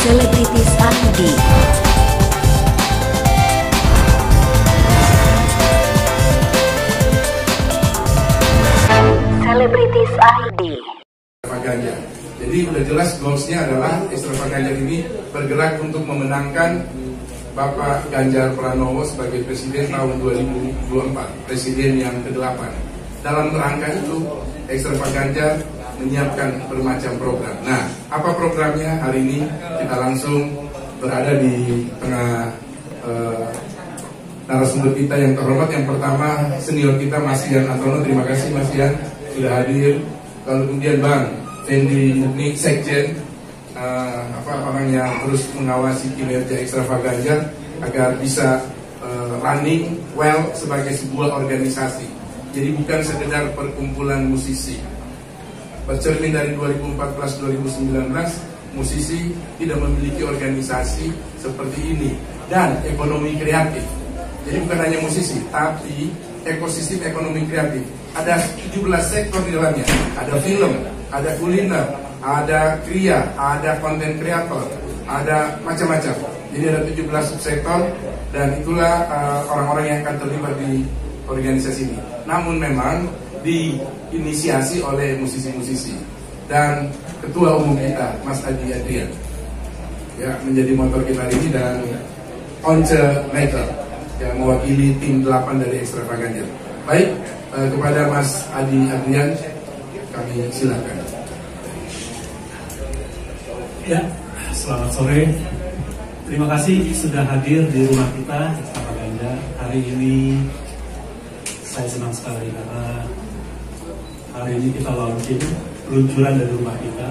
Selebritis ID. Selebritis ID. Ganjar. Jadi udah jelas goalsnya adalah Extravaganza ini bergerak untuk memenangkan Bapak Ganjar Pranowo sebagai Presiden tahun 2024, Presiden yang ke-8. Dalam rangka itu, Extravaganza menyiapkan bermacam program. Nah, apa programnya? Hari ini kita langsung berada di tengah narasumber kita yang terhormat. Yang pertama, senior kita Mas Ian Antono. Terima kasih Mas Ian sudah hadir. Lalu kemudian Bang Fendi Mukni, Sekjen, orang yang terus mengawasi kinerja Extravaganza agar bisa running well sebagai sebuah organisasi. Jadi bukan sekedar perkumpulan musisi. Bercermin dari 2014-2019, musisi tidak memiliki organisasi seperti ini dan ekonomi kreatif. Jadi bukan hanya musisi, tapi ekosistem ekonomi kreatif. Ada 17 sektor di dalamnya. Ada film, ada kuliner, ada kria, ada konten kreator, ada macam-macam. Jadi ada 17 subsektor dan itulah orang-orang yang akan terlibat di organisasi ini. Namun memang diinisiasi oleh musisi-musisi dan ketua umum kita Mas Adi Adrian ya menjadi motor kita hari ini, dan Once Maker yang mewakili tim 8 dari Extravaganza. Baik, kepada Mas Adi Adrian kami silakan. Ya, selamat sore. Terima kasih sudah hadir di rumah kita Extravaganza. Hari ini saya senang sekali karena hari ini kita launching peluncuran dari rumah kita,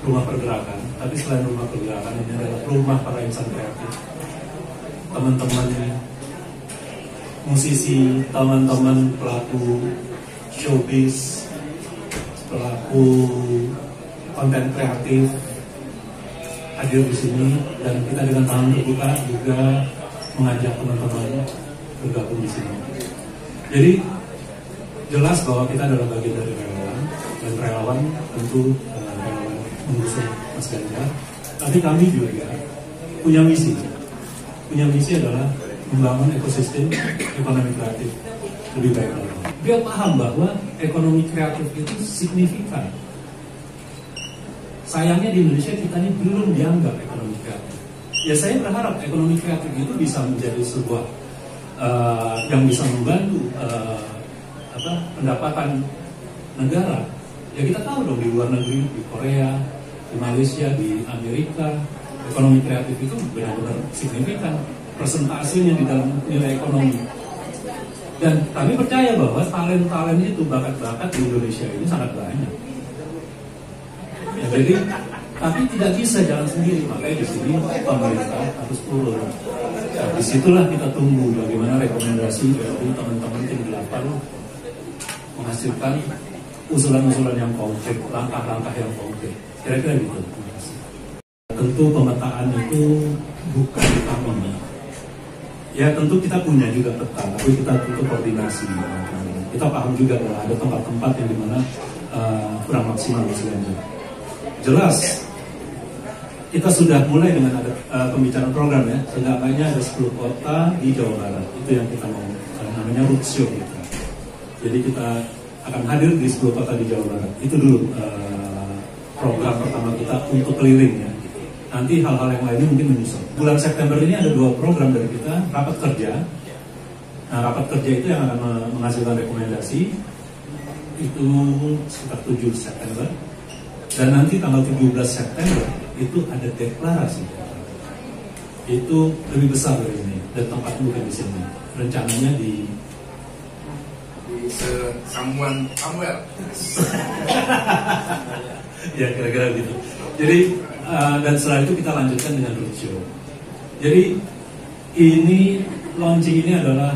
rumah pergerakan. Tapi selain rumah pergerakan, ini adalah rumah para insan kreatif. Teman-teman musisi, teman-teman pelaku showbiz, pelaku konten kreatif hadir di sini, dan kita dengan tangan terbuka juga mengajak teman-teman bergabung di sini. Jadi jelas bahwa kita adalah bagian dari relawan, dan relawan tentu relawan mengusung Mas Ganjar. Tapi kami juga punya misi. Punya misi adalah membangun ekosistem ekonomi kreatif lebih baik lagi. Dia paham bahwa ekonomi kreatif itu signifikan. Sayangnya di Indonesia kita ini belum dianggap ekonomi kreatif. Ya saya berharap ekonomi kreatif itu bisa menjadi sebuah yang bisa membantu pendapatan negara. Ya kita tahu dong di luar negeri, di Korea, di Malaysia, di Amerika, ekonomi kreatif itu benar-benar signifikan persentasenya di dalam nilai ekonomi. Dan kami percaya bahwa talent-talent itu, bakat-bakat di Indonesia ini sangat banyak. Ya, jadi, tapi tidak bisa jalan sendiri, makanya di sini pemerintah harus turun. Nah, disitulah kita tunggu bagaimana rekomendasi dari teman-teman tim 8 menghasilkan usulan-usulan yang konkret, langkah-langkah yang konkret. Kira-kira gitu. Tentu pemetaan itu bukan di kami. Ya tentu kita punya juga peta, tapi kita butuh koordinasi. Kita paham juga bahwa ada tempat-tempat yang dimana kurang maksimal misalnya. Jelas kita sudah mulai dengan ada pembicaraan program ya, setidaknya ada 10 kota di Jawa Barat. Itu yang kita mau, namanya roadshow kita. Jadi kita akan hadir di 10 kota di Jawa Barat. Itu dulu program pertama kita untuk keliling ya. Nanti hal-hal yang lainnya mungkin menyusul. Bulan September ini ada 2 program dari kita, rapat kerja. Nah, rapat kerja itu yang akan menghasilkan rekomendasi itu sekitar 7 September. Dan nanti tanggal 17 September itu ada deklarasi. Itu lebih besar dari ini, dan tempat bukan di sini. Rencananya di Samuel. Ya kira-kira gitu. Jadi dan setelah itu kita lanjutkan dengan roadshow. Jadi ini launching ini adalah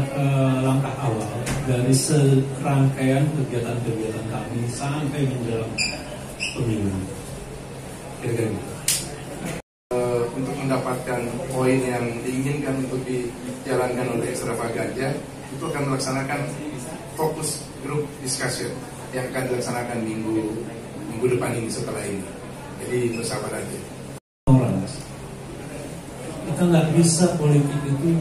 langkah awal dari serangkaian kegiatan-kegiatan kami sampai menjelang pemilu. Kira-kira gitu. Untuk mendapatkan poin yang diinginkan untuk dijalankan oleh Extravaganza, itu akan melaksanakan fokus group discussion yang akan dilaksanakan minggu depan ini, setelah ini. Jadi bersabar aja. nggak bisa politik itu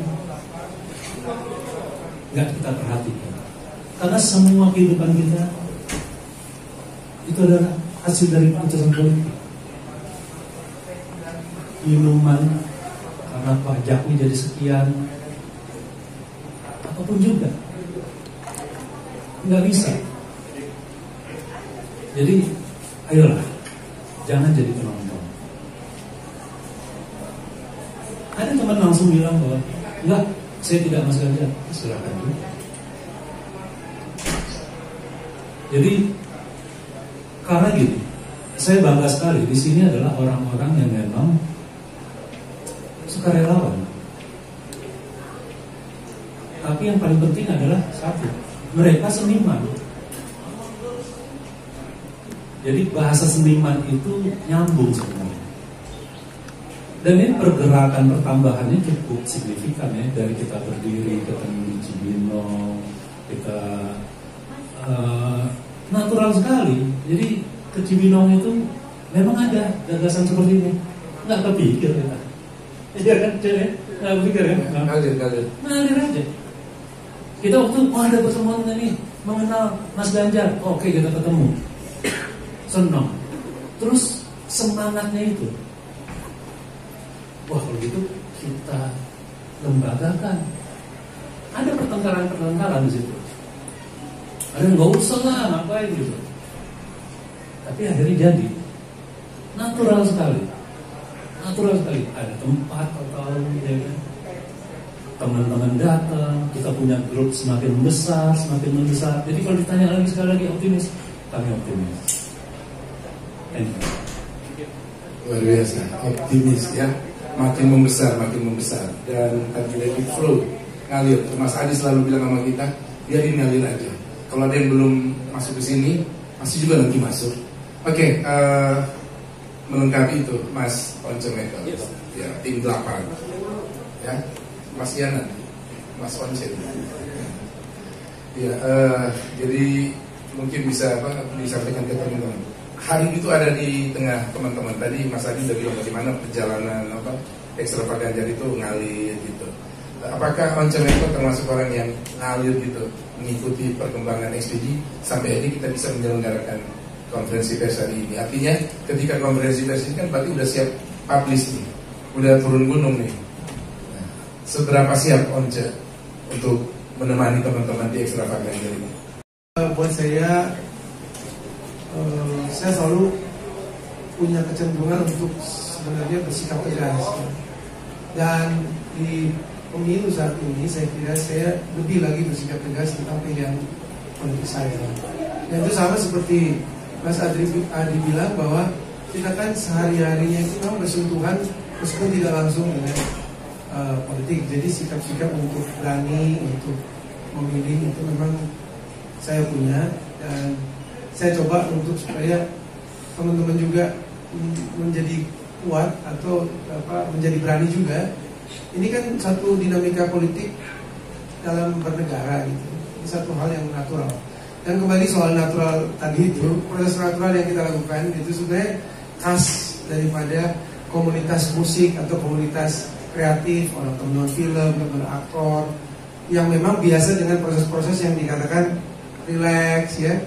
nggak kita perhatikan, karena semua kehidupan kita itu adalah hasil dari keputusan politik. Minuman karena pajaknya jadi sekian, apapun juga nggak bisa. Jadi ayolah, jangan jadi penonton. Ada teman langsung bilang bahwa enggak, saya tidak Mas Ganjar. Silakan juga. Jadi karena gini, saya bangga sekali di sini adalah orang-orang yang memang sukarelawan. Tapi yang paling penting adalah satu, mereka seniman. Jadi bahasa seniman itu nyambung sebenarnya. Dan ini pergerakan pertambahannya cukup signifikan ya, dari kita berdiri ketemu di Cibinong, kita natural sekali. Jadi ke Cibinong itu memang ada gagasan seperti ini, nggak kepikir kita. Iya kan, nggak kepikir kan? Ngalir aja. Kita waktu ada pertemuan ini mengenal Mas Ganjar, oke kita ketemu, senang. Terus semangatnya itu, wah kalau gitu kita lembagakan. Ada pertengkaran di situ. Ada nggak usah lah, ngapain gitu. Tapi akhirnya jadi natural sekali. Ada tempat atau ya kan? Teman-teman datang, kita punya grup semakin membesar. Jadi kalau ditanya lagi sekali lagi optimis, kami optimis. Luar biasa, optimis ya, makin membesar. Dan tadi dari flow ngalir. Mas Adi selalu bilang sama kita, biarin ngalir aja. Kalau ada yang belum masuk ke sini, pasti juga nanti masuk. Oke, melengkapi itu Mas Once Mekel, ya, tim 8 ya, Mas Yana, Mas Once. Ya, jadi mungkin bisa disampaikan ke teman-teman. Hari itu ada di tengah teman-teman. Tadi Mas Adi udah bilang bagaimana perjalanan ekstravaganza itu ngalir gitu. Apakah Once Mekel termasuk orang yang ngalir gitu, mengikuti perkembangan ekspedisi sampai ini kita bisa menyelenggarakan konferensi pers hari ini? Artinya ketika konferensi pers ini kan berarti udah siap publish nih, udah turun gunung nih. Nah, seberapa siap Once untuk menemani teman-teman di ekstravaganza ini? Buat saya selalu punya kecenderungan untuk sebenarnya bersikap tegas. Dan di pemilu saat ini saya kira saya lebih lagi bersikap tegas tentang pilihan politik saya. Dan itu sama seperti Mas Adi bilang bahwa kita kan sehari-harinya itu memang bersentuhan meskipun tidak langsung dengan politik. Jadi sikap-sikap untuk berani untuk memilih itu memang saya punya, dan saya coba untuk supaya teman-teman juga menjadi kuat atau menjadi berani juga. Ini kan satu dinamika politik dalam bernegara gitu. Ini satu hal yang natural. Dan kembali soal natural tadi itu, proses natural yang kita lakukan itu sebenarnya khas daripada komunitas musik atau komunitas kreatif, orang teman film, teman aktor, yang memang biasa dengan proses-proses yang dikatakan relax ya.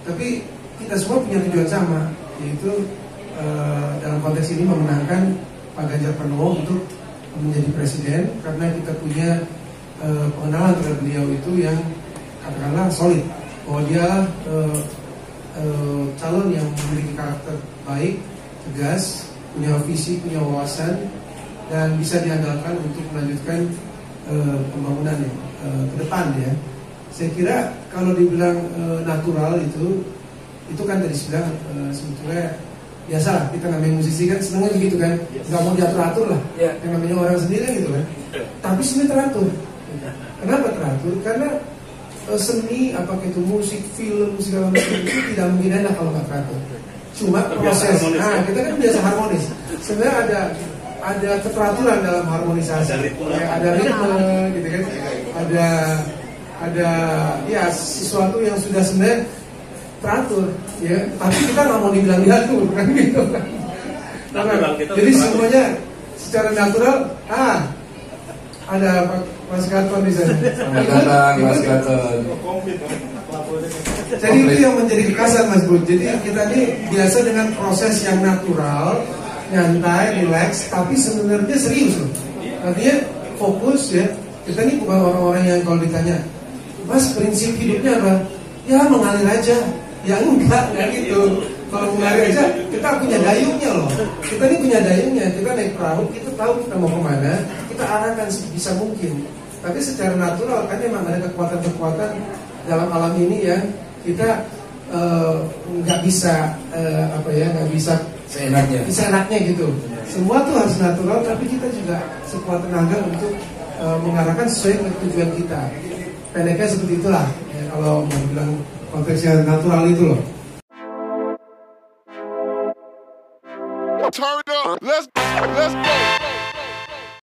Tapi kita semua punya tujuan sama, yaitu dalam konteks ini memenangkan Pak Ganjar Pranowo untuk menjadi presiden, karena kita punya pengenalan terhadap beliau itu yang katakanlah solid, bahwa dia calon yang memiliki karakter baik, tegas, punya visi, punya wawasan, dan bisa diandalkan untuk melanjutkan pembangunan ke depan ya. Saya kira kalau dibilang natural itu kan tadi sudah sebetulnya biasa, kita namanya musisi kan senangnya begitu kan, nggak mau diatur-atur lah, yang namanya orang sendiri kan gitu kan. Tapi sebenarnya teratur. Kenapa teratur? Karena seni, apakah itu musik, film, segala macam itu tidak mungkin enak kalau nggak teratur. Cuma proses, kita kan biasa harmonis. Sebenarnya ada keteraturan dalam harmonisasi, ada ritme, gitu kan, ada ya sesuatu yang sudah sebenarnya teratur, ya. Tapi kita nggak mau dibilang diatur, kan gitu kan. Jadi secara natural, ada Mas Gatot di sana. Selamat datang Mas Gatot. Jadi itu yang menjadi kekasan Mas Bud. Jadi kita ini biasa dengan proses yang natural, nyantai, relax, tapi sebenarnya serius loh. Artinya fokus ya. Kita ini bukan orang-orang yang kalau ditanya, Mas prinsip hidupnya apa? Ya mengalir aja. Ya enggak gitu. Kalau mengalir aja, kita punya dayungnya loh. Kita ini punya dayungnya. Kita naik perahu, kita tahu kita mau kemana, kita arahkan sebisa mungkin. Tapi secara natural kan memang ada kekuatan-kekuatan dalam alam ini yang kita nggak bisa nggak bisa seenaknya gitu. Semua tuh harus natural, tapi kita juga sekuat tenaga untuk mengarahkan sesuai dengan tujuan kita. Pendeknya seperti itulah ya, kalau mau bilang konteksnya natural itu loh. Turn up, let's go.